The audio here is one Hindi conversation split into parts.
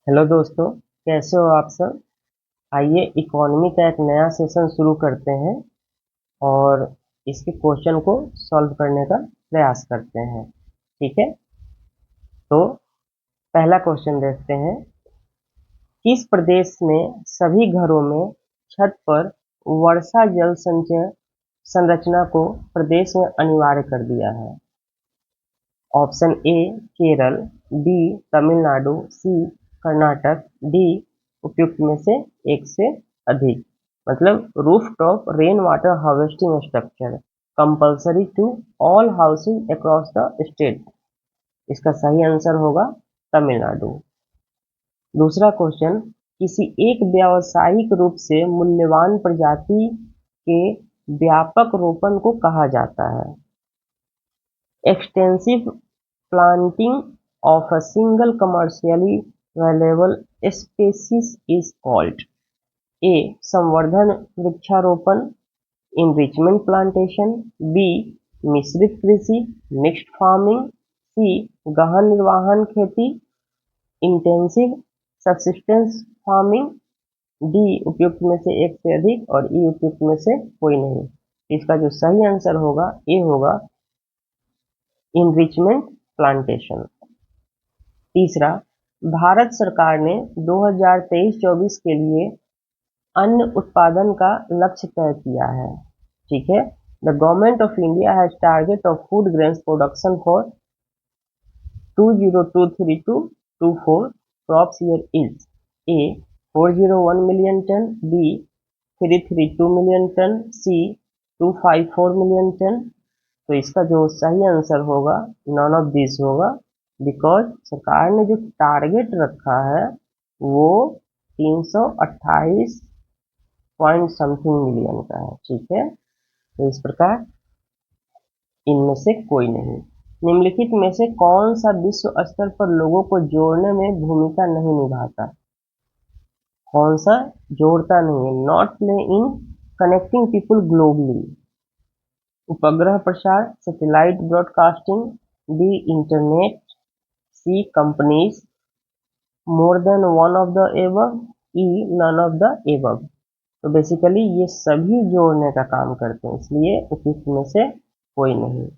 हेलो दोस्तों, कैसे हो आप सब। आइए इकोनॉमी का एक नया सेशन शुरू करते हैं और इसके क्वेश्चन को सॉल्व करने का प्रयास करते हैं। ठीक है, तो पहला क्वेश्चन देखते हैं। किस प्रदेश ने सभी घरों में छत पर वर्षा जल संचय संरचना को प्रदेश में अनिवार्य कर दिया है? Option A Kerala, B Tamil Nadu, C Karnataka, D उपयुक्त में से एक से अधिक। मतलब rooftop rain water harvesting structure compulsory to all housing across the state. इसका सही आंसर होगा तमिलनाडु। दूसरा क्वेश्चन, किसी एक व्यावसायिक रूप से मूल्यवान प्रजाति के व्यापक रोपण को कहा जाता है? Extensive planting of a single commercially valuable species is called A. संवर्धन वृक्षारोपण enrichment plantation, B. मिश्रित कृषि mixed farming, C. गहन निर्वाहन खेती intensive subsistence farming, D. उपयुक्त में से एक से अधिक और E. उपयुक्त में से कोई नहीं। इसका जो सही आंसर होगा ए होगा enrichment plantation। तीसरा, भारत सरकार ने 2023-24 के लिए अन्न उत्पादन का लक्ष्य तय किया है। ठीक है, the government of India has target of food grains production for 2023 to 24 crops year is A 401 million ton, B 332 million ton, C 254 million ton. तो इसका जो सही आंसर होगा नॉन ऑफ दिस होगा, बिकॉज सरकार ने जो टारगेट रखा है वो 328 पॉइंट समथिंग मिलियन का है। ठीक है, तो इस प्रकार इनमें से कोई नहीं। निम्नलिखित में से कौन सा विश्व स्तर पर लोगों को जोड़ने में भूमिका नहीं निभाता? कौन सा जोड़ता नहीं है? Not play in connecting people globally. उपग्रह प्रसार, satellite broadcasting, B internet, C companies, more than one of the above, E none of the above. तो बेसिकली ये सभी जोड़ने का काम करते हैं, इसलिए उपयुक्त में से कोई नहीं।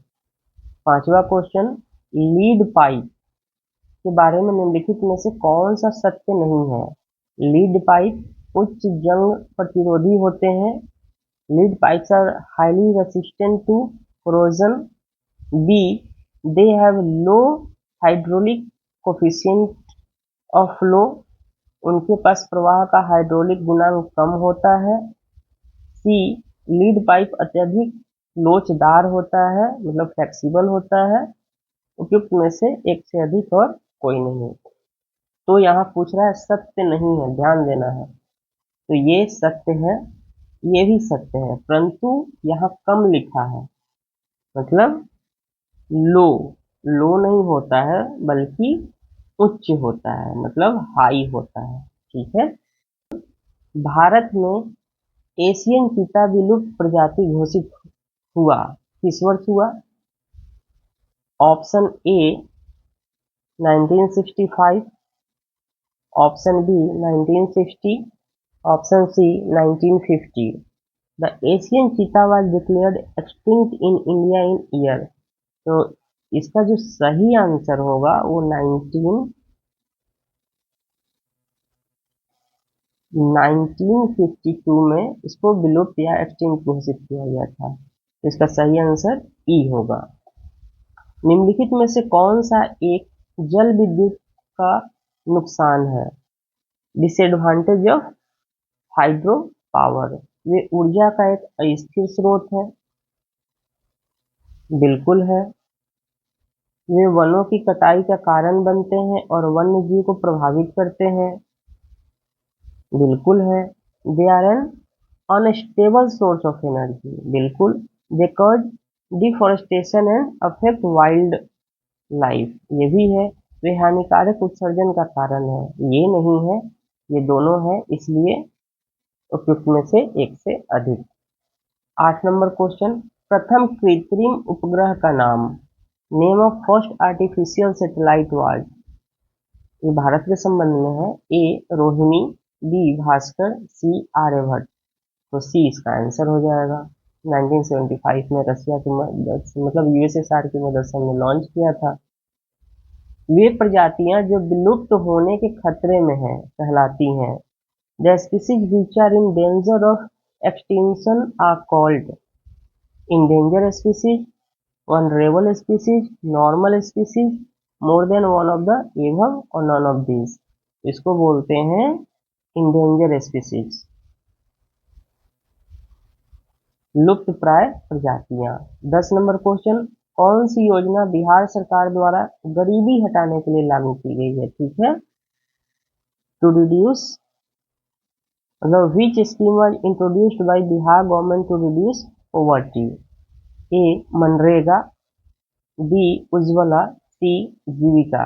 पांचवा क्वेश्चन, लीड पाइप के बारे में निम्नलिखित में से कौन सा सत्य नहीं है? लीड पाइप उच्च जंग प्रतिरोधी होते हैं। Lead pipes are highly resistant to corrosion. B. They have low hydraulic coefficient of flow. उनके पास प्रवाह का हाइड्रोलिक गुणांक कम होता है। C. लीड पाइप अत्यधिक लोचदार होता है, मतलब फ्लेक्सिबल होता है। उपयुक्त में से एक से अधिक और कोई नहीं। तो यहाँ पूछ रहा है सत्य नहीं है, ध्यान देना है। तो ये सत्य है, ये भी सत्य है, परंतु यहाँ कम लिखा है, मतलब लो लो नहीं होता है बल्कि उच्च होता है, मतलब हाई होता है। ठीक है, भारत में एशियन चीता विलुप्त प्रजाति घोषित हुआ किस वर्ष हुआ? Option A 1965, option B 1960, option C 1950। The Asian cheetah was declared extinct in India in year। तो इसका जो सही आंसर होगा वो 1952 में इसको विलुप्त या एक्सटिंक्ट घोषित किया गया था। तो इसका सही आंसर ई होगा। निम्नलिखित में से कौन सा एक जल विद्युत का नुकसान है? Disadvantage of hydro power. वे ऊर्जा का एक अस्थिर स्रोत है। बिल्कुल है। वे वनों की कटाई का कारण बनते हैं और वन्य जीव को प्रभावित करते हैं। बिल्कुल है। They are an unstable source of energy. बिल्कुल। They cause deforestation and affect wildlife. ये भी है। वे हानिकारक उत्सर्जन का कारण है। ये नहीं है, ये दोनों है, इसलिए उपयुक्त में से एक से अधिक। 8 नंबर क्वेश्चन, प्रथम कृत्रिम उपग्रह का नाम। Name of first artificial satellite was. ये भारत के संबंध में है। ए रोहिणी, बी भास्कर, सी आर्यभट्ट। तो सी इसका आंसर हो जाएगा। 1975 में रसिया की मदद से, मतलब यूएसएसआर की मदद से हमने लॉन्च किया था। वे प्रजातियां जो विलुप्त होने के खतरे में हैं कहलाती हैं। The species which are in danger of extinction are called endangered species, vulnerable species, normal species, more than one of the above or none of these। इसको बोलते हैं endangered species, लुप्त प्राय प्रजातियां। 10 नंबर क्वेश्चन, कौन सी योजना बिहार सरकार द्वारा गरीबी हटाने के लिए लागू की गई है? ठीक है, टू रिड्यूस, मतलब which scheme was introduced by Bihar government to reduce poverty? A मनरेगा, बी उज्ज्वला, सी जीविका।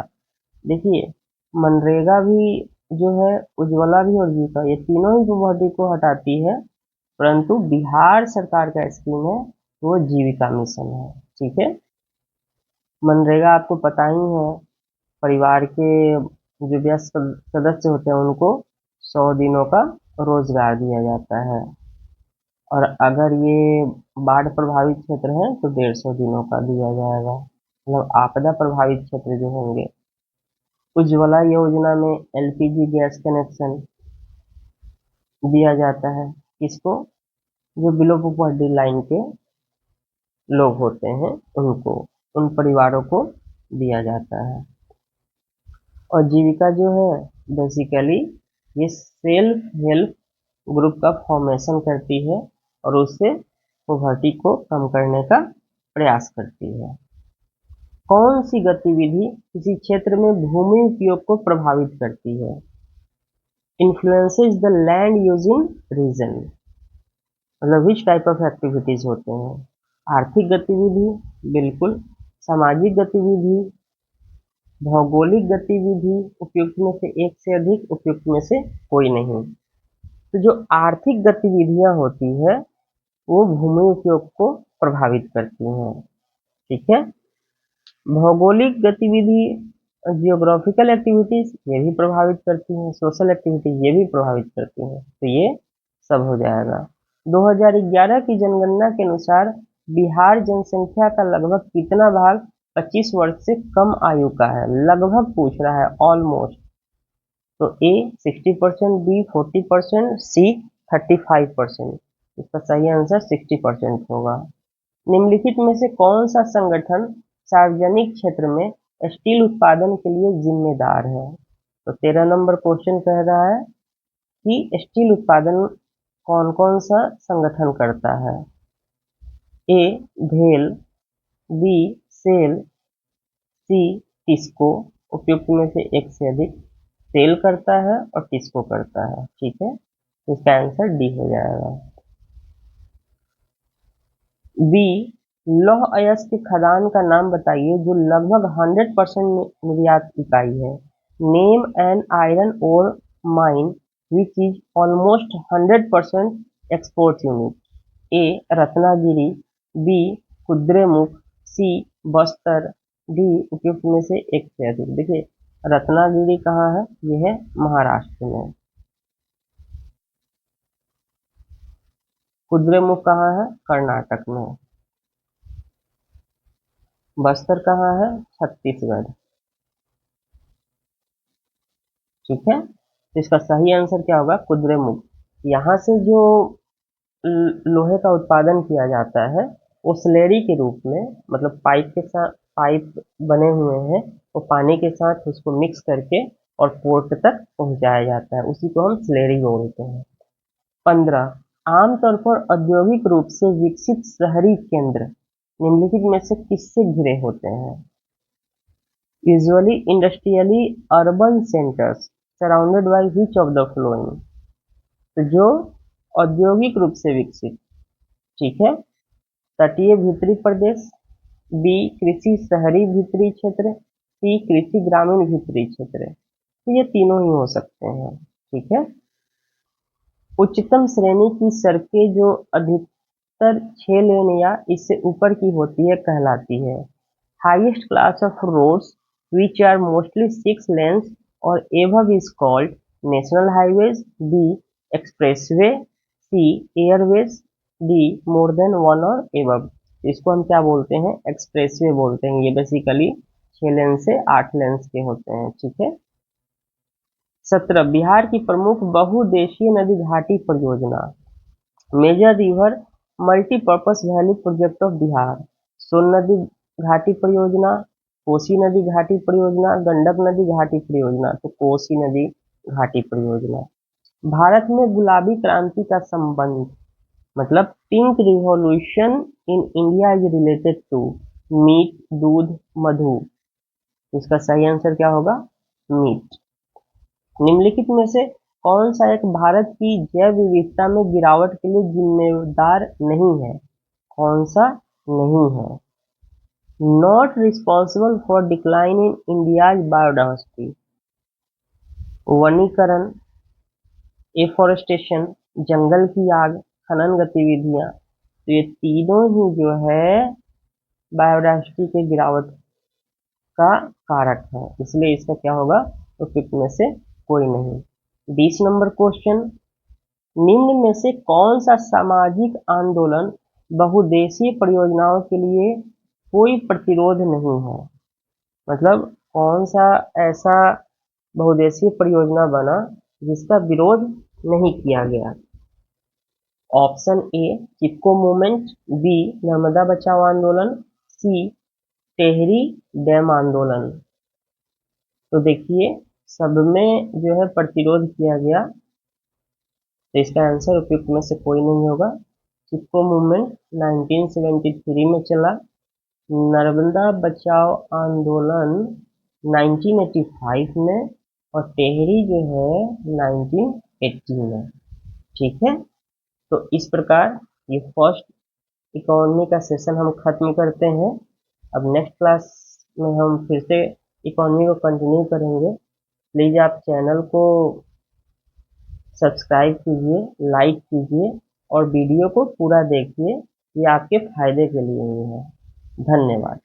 देखिए, मनरेगा भी जो है, उज्ज्वला भी और जीविका, ये तीनों ही पॉवर्टी को हटाती है, परंतु बिहार सरकार का स्कीम है वो जीविका मिशन है। ठीक है, मनरेगा आपको पता ही है, परिवार के जो व्यस्त सदस्य होते हैं उनको 100 दिनों का रोजगार दिया जाता है, और अगर ये बाढ़ प्रभावित क्षेत्र है तो 150 दिनों का दिया जाएगा, मतलब आपदा प्रभावित क्षेत्र जो होंगे। उज्ज्वला योजना में एलपीजी गैस कनेक्शन दिया जाता है किसको? जो बिलो पॉवर्टी लाइन के लोग होते हैं उनको, उन परिवारों को दिया जाता है। और जीविका जो है बेसिकली ये सेल्फ हेल्प ग्रुप का फॉर्मेशन करती है और उससे पॉवर्टी को कम करने का प्रयास करती है। कौन सी गतिविधि किसी क्षेत्र में भूमि उपयोग को प्रभावित करती है? Influences the land using region, मतलब विच टाइप ऑफ एक्टिविटीज होते हैं? आर्थिक गतिविधि, बिल्कुल। सामाजिक गतिविधि, भौगोलिक गतिविधि, उपयुक्त में से एक से अधिक, उपयुक्त में से कोई नहीं। तो जो आर्थिक गतिविधियां होती है वो भूमि उपयोग को प्रभावित करती हैं। ठीक है, भौगोलिक गतिविधि, जियोग्राफिकल एक्टिविटीज ये भी प्रभावित करती हैं, सोशल एक्टिविटीज ये भी प्रभावित करती हैं, तो ये सब हो जाएगा। 2011 की जनगणना के अनुसार बिहार जनसंख्या का लगभग कितना भाग 25 वर्ष से कम आयु का है? लगभग पूछ रहा है, ऑलमोस्ट। तो ए 60%, बी 40%, सी 35%। इसका सही आंसर 60% होगा। निम्नलिखित में से कौन सा संगठन सार्वजनिक क्षेत्र में स्टील उत्पादन के लिए जिम्मेदार है? तो 13 नंबर क्वेश्चन कह रहा है कि स्टील उत्पादन कौन कौन सा संगठन करता है? ए भेल, बी सेल, सी टिस्को। उपयुक्त में से एक से अधिक, सेल करता है और टिस्को करता है। ठीक है, इसका आंसर डी हो जाएगा। बी लौह अयस्क के खदान का नाम बताइए जो लगभग 100% निर्यात इकाई है। Name an iron ore mine which is almost 100% export unit. A Ratnagiri, B Kudremukh, C Bastar, D उपयुक्त में से एक से अधिक। देखिए, रत्नागिरी कहाँ है? ये है महाराष्ट्र में। कुद्रेमुख कहाँ है? कर्नाटक में। बस्तर कहाँ है? छत्तीसगढ़। ठीक है, तो इसका सही आंसर क्या होगा? कुद्रेमुख। यहाँ से जो लोहे का उत्पादन किया जाता है वो स्लेरी के रूप में, मतलब पाइप के साथ, पाइप बने हुए हैं, वो पानी के साथ उसको मिक्स करके और पोर्ट तक पहुंचाया जाता है, उसी को हम स्लेरी बोलते हैं। 15 आमतौर पर औद्योगिक रूप से विकसित शहरी केंद्र निम्नलिखित में से किससे घिरे होते हैं? Usually industrially urban centres surrounded by which of the flowing? तो जो औद्योगिक रूप से विकसित, ठीक है, तटीय भीतरी प्रदेश, बी कृषि शहरी भीतरी क्षेत्र, सी कृषि ग्रामीण भीतरी क्षेत्र। तो ये तीनों ही हो सकते हैं। ठीक है, उच्चतम श्रेणी की सड़कें जो अधिकतर 6 लेन या इससे ऊपर की होती है कहलाती है। Highest class of roads which are mostly 6 lanes और above is called national highways, B expressway, C airways, D more than one और एबव। इसको हम क्या बोलते हैं, एक्सप्रेसवे बोलते हैं। ये बेसिकली 6 लेन से 8 लेन के होते हैं, ठीक है। 17 बिहार की प्रमुख बहुउद्देशीय नदी घाटी परियोजना, major river multipurpose valley project of Bihar, Son नदी घाटी परियोजना, कोसी नदी घाटी परियोजना, गंडक नदी घाटी परियोजना। तो कोसी नदी घाटी परियोजना। भारत में गुलाबी क्रांति का संबंध, मतलब pink revolution in India is related to meat, दूध, मधु। इसका सही आंसर क्या होगा, मीट। निम्नलिखित में से कौन सा एक भारत की जैव विविधता में गिरावट के लिए जिम्मेदार नहीं है, कौन सा नहीं है। Not responsible for decline in India's biodiversity, वनीकरण, एफॉरेस्टेशन, जंगल की आग, खनन गतिविधियां। तो ये तीनों ही जो है बायोडाइवर्सिटी के गिरावट का कारक है, इसलिए इसका क्या होगा, उपयुक्त में से कोई नहीं। 20 नंबर क्वेश्चन, निम्न में से कौन सा सामाजिक आंदोलन बहुउद्देशीय परियोजनाओं के लिए कोई प्रतिरोध नहीं है, मतलब कौन सा ऐसा बहुउद्देशीय परियोजना बना जिसका विरोध नहीं किया गया। Option A Chipko movement, B Narmada Bachao Andolan, C Tehri dam आंदोलन। तो देखिए सब में जो है प्रतिरोध किया गया, तो इसका आंसर उपयुक्त में से कोई नहीं होगा। चिपको मूवमेंट 1973 में चला, नर्मदा बचाओ आंदोलन 1985 में, और टेहरी जो है 1980 में, ठीक है। तो इस प्रकार ये फर्स्ट इकोनॉमी का सेशन हम खत्म करते हैं। अब नेक्स्ट क्लास में हम फिर से इकोनॉमी को कंटिन्यू करेंगे। प्लीज़ आप चैनल को सब्सक्राइब कीजिए, लाइक कीजिए और वीडियो को पूरा देखिए, ये आपके फायदे के लिए ही है। धन्यवाद।